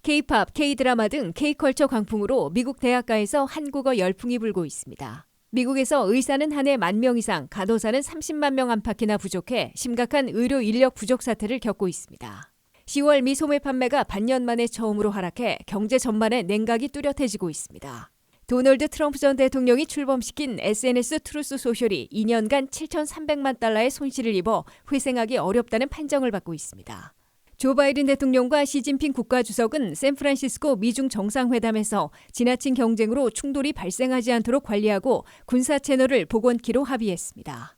K-팝, K-드라마 등 K-컬처 광풍으로 미국 대학가에서 한국어 열풍이 불고 있습니다. 미국에서 의사는 한 해 10,000명 이상, 간호사는 30만 명 안팎이나 부족해 심각한 의료 인력 부족 사태를 겪고 있습니다. 10월 미 소매 판매가 반년 만에 처음으로 하락해 경제 전반에 냉각이 뚜렷해지고 있습니다. 도널드 트럼프 전 대통령이 출범시킨 SNS 트루스 소셜이 2년간 7,300만 달러의 손실을 입어 회생하기 어렵다는 판정을 받고 있습니다. 조 바이든 대통령과 시진핑 국가주석은 샌프란시스코 미중 정상회담에서 지나친 경쟁으로 충돌이 발생하지 않도록 관리하고 군사 채널을 복원키로 합의했습니다.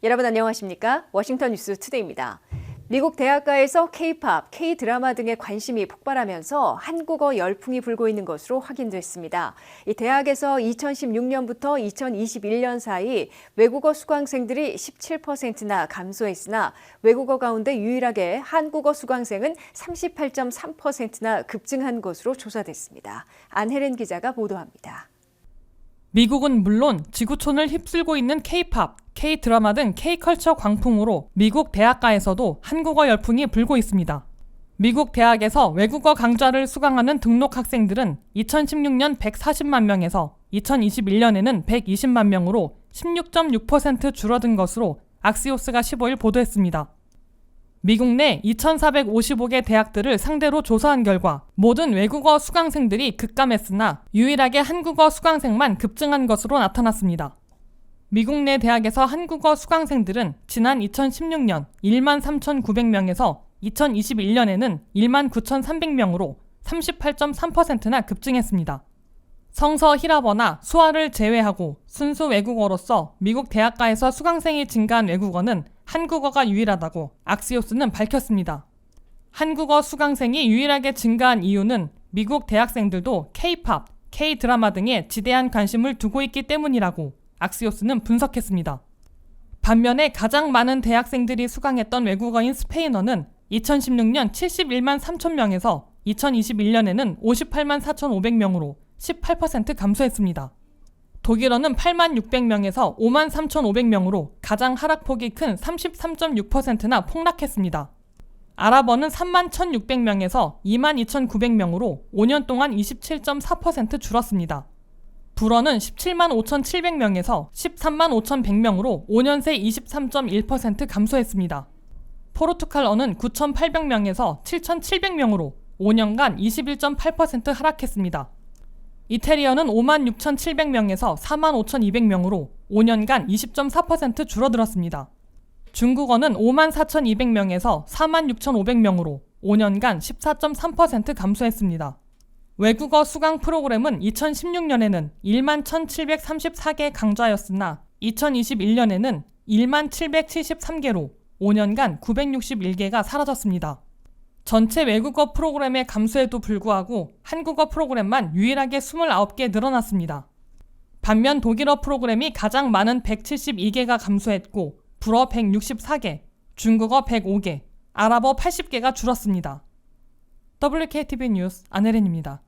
여러분 안녕하십니까? 워싱턴 뉴스 투데이입니다. 미국 대학가에서 K-팝, K-드라마 등의 관심이 폭발하면서 한국어 열풍이 불고 있는 것으로 확인됐습니다. 이 대학에서 2016년부터 2021년 사이 외국어 수강생들이 17%나 감소했으나 외국어 가운데 유일하게 한국어 수강생은 38.3%나 급증한 것으로 조사됐습니다. 안혜린 기자가 보도합니다. 미국은 물론 지구촌을 휩쓸고 있는 K-팝, K-드라마 등 K-컬처 광풍으로 미국 대학가에서도 한국어 열풍이 불고 있습니다. 미국 대학에서 외국어 강좌를 수강하는 등록 학생들은 2016년 140만 명에서 2021년에는 120만 명으로 16.6% 줄어든 것으로 악시오스가 15일 보도했습니다. 미국 내 2,455개 대학들을 상대로 조사한 결과 모든 외국어 수강생들이 급감했으나 유일하게 한국어 수강생만 급증한 것으로 나타났습니다. 미국 내 대학에서 한국어 수강생들은 지난 2016년 13,900명에서 2021년에는 19,300명으로 38.3%나 급증했습니다. 성서 히라버나 수화를 제외하고 순수 외국어로서 미국 대학가에서 수강생이 증가한 외국어는 한국어가 유일하다고 악시오스는 밝혔습니다. 한국어 수강생이 유일하게 증가한 이유는 미국 대학생들도 K-팝, K-드라마 등에 지대한 관심을 두고 있기 때문이라고 악시오스는 분석했습니다. 반면에 가장 많은 대학생들이 수강했던 외국어인 스페인어는 2016년 71만 3천 명에서 2021년에는 58만 4,500명으로 18% 감소했습니다. 독일어는 8만 600명에서 5만 3,500명으로 가장 하락폭이 큰 33.6%나 폭락했습니다. 아랍어는 3만 1,600명에서 2만 2,900명으로 5년 동안 27.4% 줄었습니다. 불어는 17만 5,700명에서 13만 5,100명으로 5년 새 23.1% 감소했습니다. 포르투갈어는 9,800명에서 7,700명으로 5년간 21.8% 하락했습니다. 이태리어는 5만 6,700명에서 4만 5,200명으로 5년간 20.4% 줄어들었습니다. 중국어는 5만 4,200명에서 4만 6,500명으로 5년간 14.3% 감소했습니다. 외국어 수강 프로그램은 2016년에는 1만 1,734개 강좌였으나 2021년에는 1만 773개로 5년간 961개가 사라졌습니다. 전체 외국어 프로그램의 감소에도 불구하고 한국어 프로그램만 유일하게 29개 늘어났습니다. 반면 독일어 프로그램이 가장 많은 172개가 감소했고 불어 164개, 중국어 105개, 아랍어 80개가 줄었습니다. WKTV 뉴스 안혜린입니다.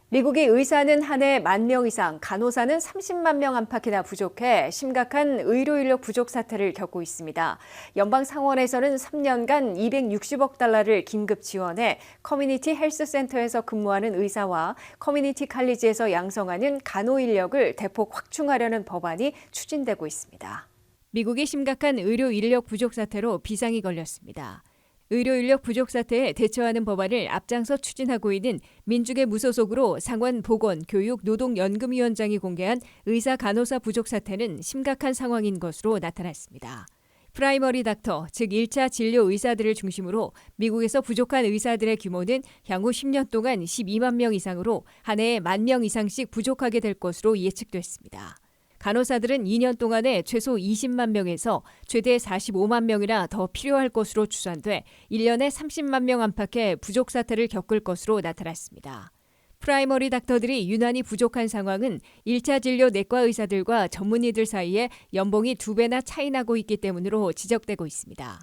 미국이 의사는 한 해 10,000명 이상, 간호사는 30만 명 안팎이나 부족해 심각한 의료 인력 부족 사태를 겪고 있습니다. 연방 상원에서는 3년간 260억 달러를 긴급 지원해 커뮤니티 헬스 센터에서 근무하는 의사와 커뮤니티 칼리지에서 양성하는 간호 인력을 대폭 확충하려는 법안이 추진되고 있습니다. 미국이 심각한 의료 인력 부족 사태로 비상이 걸렸습니다. 의료 인력 부족 사태에 대처하는 법안을 앞장서 추진하고 있는 민주계 무소속으로 상원 보건, 교육, 노동연금위원장이 공개한 의사 간호사 부족 사태는 심각한 상황인 것으로 나타났습니다. 프라이머리 닥터, 즉 1차 진료 의사들을 중심으로 미국에서 부족한 의사들의 규모는 향후 10년 동안 12만 명 이상으로 한 해에 10,000명 이상씩 부족하게 될 것으로 예측됐습니다. 간호사들은 2년 동안에 최소 20만 명에서 최대 45만 명이나 더 필요할 것으로 추산돼 1년에 30만 명 안팎의 부족 사태를 겪을 것으로 나타났습니다. 프라이머리 닥터들이 유난히 부족한 상황은 1차 진료 내과 의사들과 전문의들 사이에 연봉이 2배나 차이 나고 있기 때문으로 지적되고 있습니다.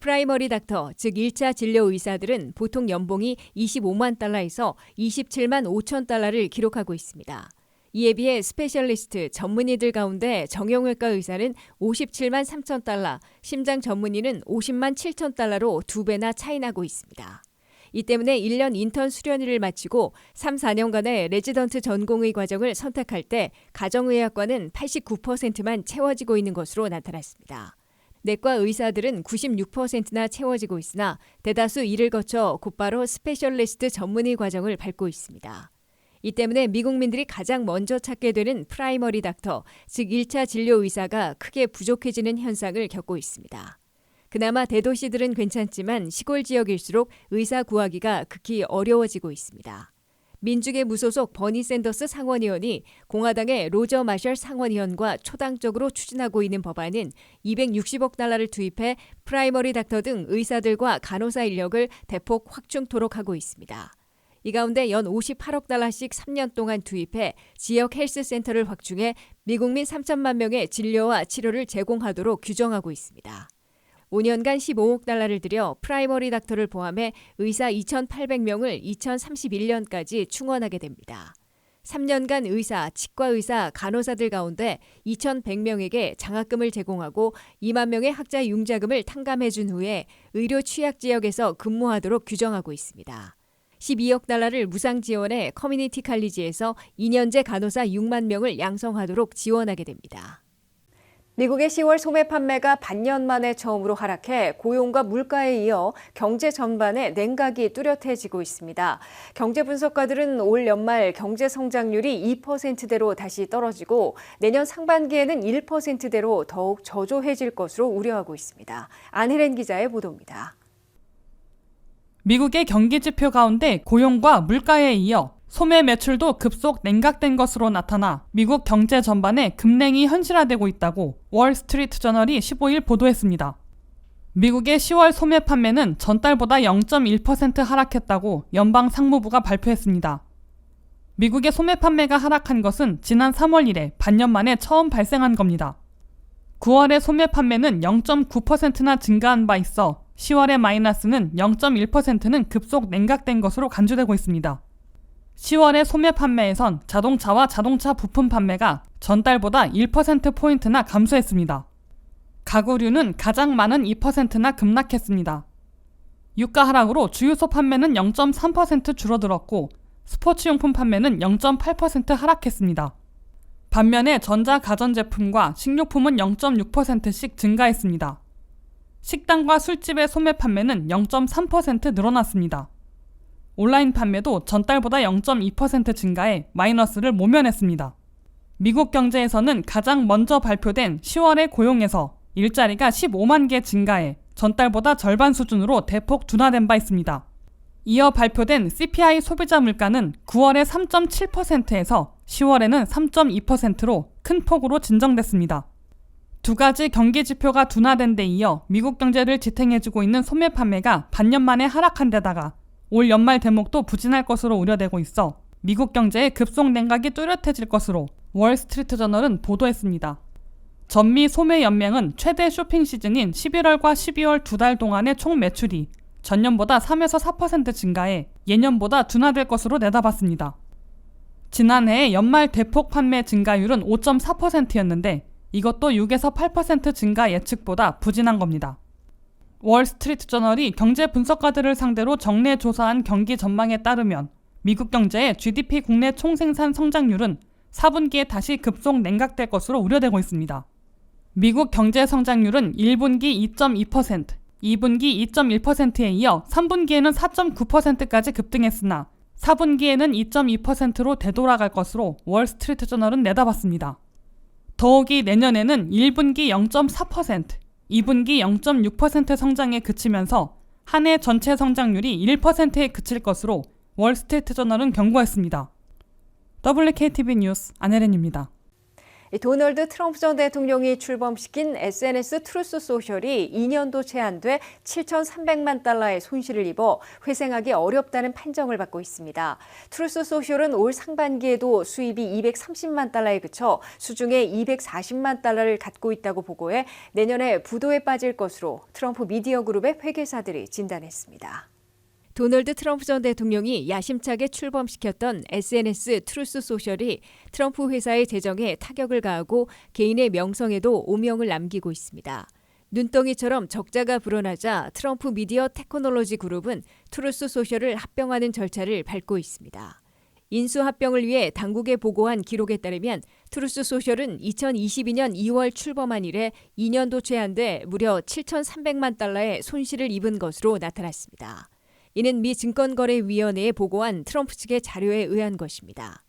프라이머리 닥터, 즉 1차 진료 의사들은 보통 연봉이 25만 달러에서 27만 5천 달러를 기록하고 있습니다. 이에 비해 스페셜리스트, 전문의들 가운데 정형외과 의사는 57만 3천 달러, 심장 전문의는 50만 7천 달러로 2배나 차이나고 있습니다. 이 때문에 1년 인턴 수련회를 마치고 3, 4년간의 레지던트 전공의 과정을 선택할 때 가정의학과는 89%만 채워지고 있는 것으로 나타났습니다. 내과 의사들은 96%나 채워지고 있으나 대다수 이를 거쳐 곧바로 스페셜리스트 전문의 과정을 밟고 있습니다. 이 때문에 미국민들이 가장 먼저 찾게 되는 프라이머리 닥터, 즉 1차 진료 의사가 크게 부족해지는 현상을 겪고 있습니다. 그나마 대도시들은 괜찮지만 시골 지역일수록 의사 구하기가 극히 어려워지고 있습니다. 민주계 무소속 버니 샌더스 상원의원이 공화당의 로저 마셜 상원의원과 초당적으로 추진하고 있는 법안은 260억 달러를 투입해 프라이머리 닥터 등 의사들과 간호사 인력을 대폭 확충토록 하고 있습니다. 이 가운데 연 58억 달러씩 3년 동안 투입해 지역 헬스센터를 확충해 미국민 3천만 명의 진료와 치료를 제공하도록 규정하고 있습니다. 5년간 15억 달러를 들여 프라이머리 닥터를 포함해 의사 2,800명을 2031년까지 충원하게 됩니다. 3년간 의사, 치과의사, 간호사들 가운데 2,100명에게 장학금을 제공하고 2만 명의 학자 융자금을 탕감해 준 후에 의료 취약 지역에서 근무하도록 규정하고 있습니다. 12억 달러를 무상 지원해 커뮤니티 칼리지에서 2년제 간호사 6만 명을 양성하도록 지원하게 됩니다. 미국의 10월 소매 판매가 반년 만에 처음으로 하락해 고용과 물가에 이어 경제 전반에 냉각이 뚜렷해지고 있습니다. 경제 분석가들은 올 연말 경제 성장률이 2%대로 다시 떨어지고 내년 상반기에는 1%대로 더욱 저조해질 것으로 우려하고 있습니다. 안혜란 기자의 보도입니다. 미국의 경기 지표 가운데 고용과 물가에 이어 소매 매출도 급속 냉각된 것으로 나타나 미국 경제 전반에 급냉이 현실화되고 있다고 월스트리트 저널이 15일 보도했습니다. 미국의 10월 소매 판매는 전달보다 0.1% 하락했다고 연방 상무부가 발표했습니다. 미국의 소매 판매가 하락한 것은 지난 3월 이래 반년 만에 처음 발생한 겁니다. 9월의 소매 판매는 0.9%나 증가한 바 있어 10월의 마이너스는 0.1%는 급속 냉각된 것으로 간주되고 있습니다. 10월의 소매 판매에선 자동차와 자동차 부품 판매가 전달보다 1%포인트나 감소했습니다. 가구류는 가장 많은 2%나 급락했습니다. 유가 하락으로 주유소 판매는 0.3% 줄어들었고 스포츠용품 판매는 0.8% 하락했습니다. 반면에 전자 가전제품과 식료품은 0.6%씩 증가했습니다. 식당과 술집의 소매 판매는 0.3% 늘어났습니다. 온라인 판매도 전달보다 0.2% 증가해 마이너스를 모면했습니다. 미국 경제에서는 가장 먼저 발표된 10월의 고용에서 일자리가 15만 개 증가해 전달보다 절반 수준으로 대폭 둔화된 바 있습니다. 이어 발표된 CPI 소비자 물가는 9월에 3.7%에서 10월에는 3.2%로 큰 폭으로 진정됐습니다. 두 가지 경기 지표가 둔화된 데 이어 미국 경제를 지탱해주고 있는 소매 판매가 반년 만에 하락한 데다가 올 연말 대목도 부진할 것으로 우려되고 있어 미국 경제의 급속 냉각이 뚜렷해질 것으로 월스트리트 저널은 보도했습니다. 전미 소매 연맹은 최대 쇼핑 시즌인 11월과 12월 두 달 동안의 총 매출이 전년보다 3에서 4% 증가해 예년보다 둔화될 것으로 내다봤습니다. 지난해 연말 대폭 판매 증가율은 5.4%였는데 이것도 6에서 8% 증가 예측보다 부진한 겁니다. 월스트리트 저널이 경제 분석가들을 상대로 정례 조사한 경기 전망에 따르면 미국 경제의 GDP 국내 총생산 성장률은 4분기에 다시 급속 냉각될 것으로 우려되고 있습니다. 미국 경제 성장률은 1분기 2.2%, 2분기 2.1%에 이어 3분기에는 4.9%까지 급등했으나 4분기에는 2.2%로 되돌아갈 것으로 월스트리트 저널은 내다봤습니다. 더욱이 내년에는 1분기 0.4%, 2분기 0.6% 성장에 그치면서 한 해 전체 성장률이 1%에 그칠 것으로 월스트리트 저널은 경고했습니다. WKTV 뉴스 안혜린입니다. 도널드 트럼프 전 대통령이 출범시킨 SNS 트루스 소셜이 2년도 채 안 돼 7,300만 달러의 손실을 입어 회생하기 어렵다는 판정을 받고 있습니다. 트루스 소셜은 올 상반기에도 수입이 230만 달러에 그쳐 수중에 240만 달러를 갖고 있다고 보고해 내년에 부도에 빠질 것으로 트럼프 미디어 그룹의 회계사들이 진단했습니다. 도널드 트럼프 전 대통령이 야심차게 출범시켰던 SNS 트루스 소셜이 트럼프 회사의 재정에 타격을 가하고 개인의 명성에도 오명을 남기고 있습니다. 눈덩이처럼 적자가 불어나자 트럼프 미디어 테크놀로지 그룹은 트루스 소셜을 합병하는 절차를 밟고 있습니다. 인수 합병을 위해 당국에 보고한 기록에 따르면 트루스 소셜은 2022년 2월 출범한 이래 2년도 채 안 돼 무려 7,300만 달러의 손실을 입은 것으로 나타났습니다. 이는 미 증권거래위원회에 보고한 트럼프 측의 자료에 의한 것입니다.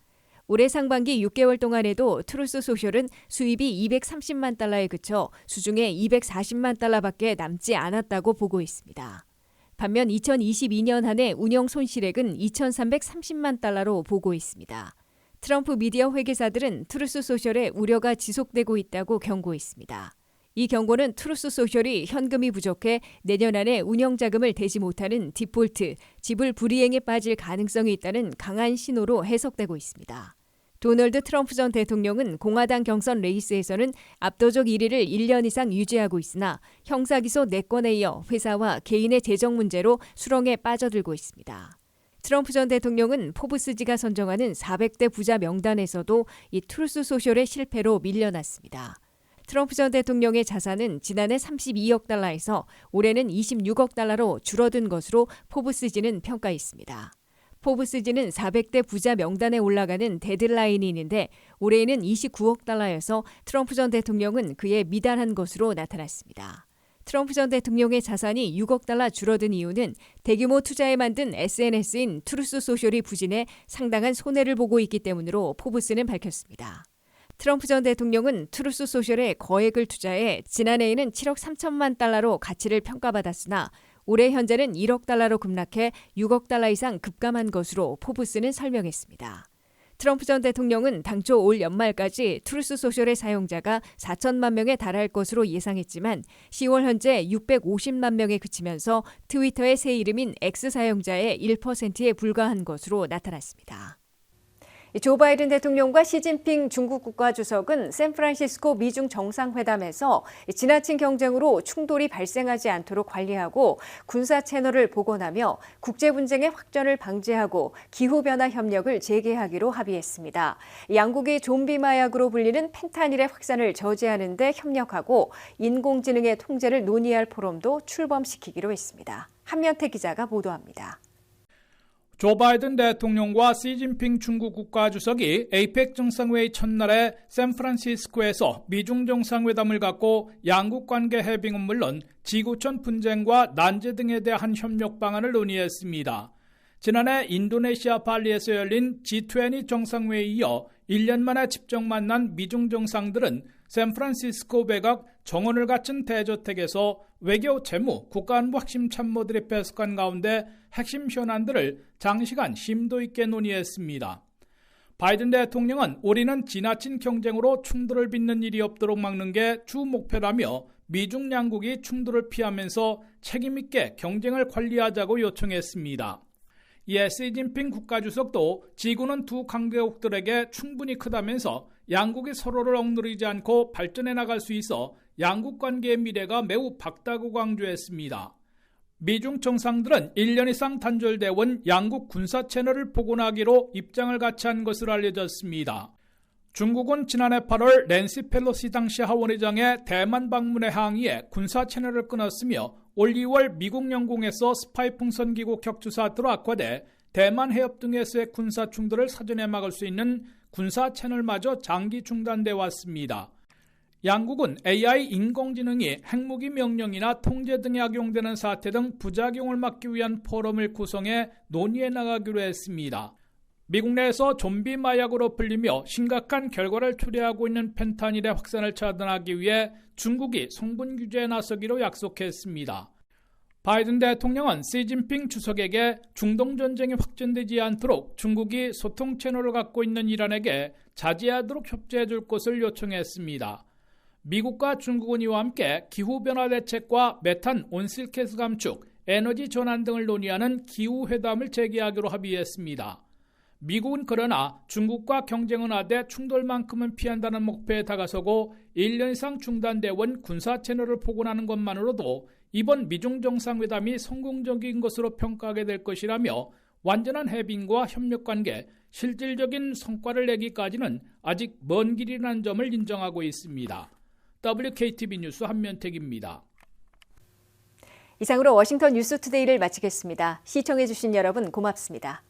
올해 상반기 6개월 동안에도 트루스 소셜은 수입이 230만 달러에 그쳐 수중에 240만 달러밖에 남지 않았다고 보고 있습니다. 반면 2022년 한 해 운영 손실액은 2,330만 달러로 보고 있습니다. 트럼프 미디어 회계사들은 트루스 소셜의 우려가 지속되고 있다고 경고했습니다. 이 경고는 트루스 소셜이 현금이 부족해 내년 안에 운영 자금을 대지 못하는 디폴트, 지불 불이행에 빠질 가능성이 있다는 강한 신호로 해석되고 있습니다. 도널드 트럼프 전 대통령은 공화당 경선 레이스에서는 압도적 1위를 1년 이상 유지하고 있으나 형사기소 4건에 이어 회사와 개인의 재정 문제로 수렁에 빠져들고 있습니다. 트럼프 전 대통령은 포브스지가 선정하는 400대 부자 명단에서도 이 트루스 소셜의 실패로 밀려났습니다. 트럼프 전 대통령의 자산은 지난해 32억 달러에서 올해는 26억 달러로 줄어든 것으로 포브스지는 평가했습니다. 포브스지는 400대 부자 명단에 올라가는 데드라인이 있는데 올해에는 29억 달러여서 트럼프 전 대통령은 그에 미달한 것으로 나타났습니다. 트럼프 전 대통령의 자산이 6억 달러 줄어든 이유는 대규모 투자에 만든 SNS인 트루스 소셜이 부진해 상당한 손해를 보고 있기 때문으로 포브스는 밝혔습니다. 트럼프 전 대통령은 트루스 소셜에 거액을 투자해 지난해에는 7억 3천만 달러로 가치를 평가받았으나 올해 현재는 1억 달러로 급락해 6억 달러 이상 급감한 것으로 포브스는 설명했습니다. 트럼프 전 대통령은 당초 올 연말까지 트루스 소셜의 사용자가 4천만 명에 달할 것으로 예상했지만 10월 현재 650만 명에 그치면서 트위터의 새 이름인 X 사용자의 1%에 불과한 것으로 나타났습니다. 조 바이든 대통령과 시진핑 중국 국가주석은 샌프란시스코 미중 정상회담에서 지나친 경쟁으로 충돌이 발생하지 않도록 관리하고 군사 채널을 복원하며 국제 분쟁의 확전을 방지하고 기후변화 협력을 재개하기로 합의했습니다. 양국이 좀비 마약으로 불리는 펜타닐의 확산을 저지하는 데 협력하고 인공지능의 통제를 논의할 포럼도 출범시키기로 했습니다. 한면태 기자가 보도합니다. 조 바이든 대통령과 시진핑 중국 국가주석이 에이펙 정상회의 첫날에 샌프란시스코에서 미중 정상회담을 갖고 양국 관계 해빙은 물론 지구촌 분쟁과 난제 등에 대한 협력 방안을 논의했습니다. 지난해 인도네시아 발리에서 열린 G20 정상회의에 이어 1년 만에 직접 만난 미중 정상들은 샌프란시스코 백악 정원을 갖춘 대저택에서 외교, 재무, 국가안보 핵심 참모들이 배석한 가운데 핵심 현안들을 장시간 심도 있게 논의했습니다. 바이든 대통령은 우리는 지나친 경쟁으로 충돌을 빚는 일이 없도록 막는 게 주 목표라며 미중 양국이 충돌을 피하면서 책임 있게 경쟁을 관리하자고 요청했습니다. 이에 시진핑 국가주석도 지구는 두 강대국들에게 충분히 크다면서 양국이 서로를 억누르지 않고 발전해 나갈 수 있어 양국 관계의 미래가 매우 밝다고 강조했습니다. 미중 정상들은 1년 이상 단절돼 온 양국 군사 채널을 복원하기로 입장을 같이 한 것으로 알려졌습니다. 중국은 지난해 8월 낸시 펠로시 당시 하원의장의 대만 방문에 항의해 군사 채널을 끊었으며 올 2월 미국 영공에서 스파이 풍선기구 격추 사태로 악화돼 대만 해협 등에서의 군사 충돌을 사전에 막을 수 있는 군사 채널마저 장기 중단돼 왔습니다. 양국은 AI 인공지능이 핵무기 명령이나 통제 등에 악용되는 사태 등 부작용을 막기 위한 포럼을 구성해 논의해 나가기로 했습니다. 미국 내에서 좀비 마약으로 불리며 심각한 결과를 초래하고 있는 펜타닐의 확산을 차단하기 위해 중국이 성분 규제에 나서기로 약속했습니다. 바이든 대통령은 시진핑 주석에게 중동 전쟁이 확전되지 않도록 중국이 소통 채널을 갖고 있는 이란에게 자제하도록 협조해 줄 것을 요청했습니다. 미국과 중국은 이와 함께 기후변화 대책과 메탄 온실가스 감축, 에너지 전환 등을 논의하는 기후회담을 재개하기로 합의했습니다. 미국은 그러나 중국과 경쟁은 하되 충돌만큼은 피한다는 목표에 다가서고 1년 이상 중단되어 온 군사 채널을 복원하는 것만으로도 이번 미중 정상회담이 성공적인 것으로 평가하게 될 것이라며 완전한 해빙과 협력관계, 실질적인 성과를 내기까지는 아직 먼 길이라는 점을 인정하고 있습니다. WKTV 뉴스 한면택입니다. 이상으로 워싱턴 뉴스투데이를 마치겠습니다. 시청해주신 여러분 고맙습니다.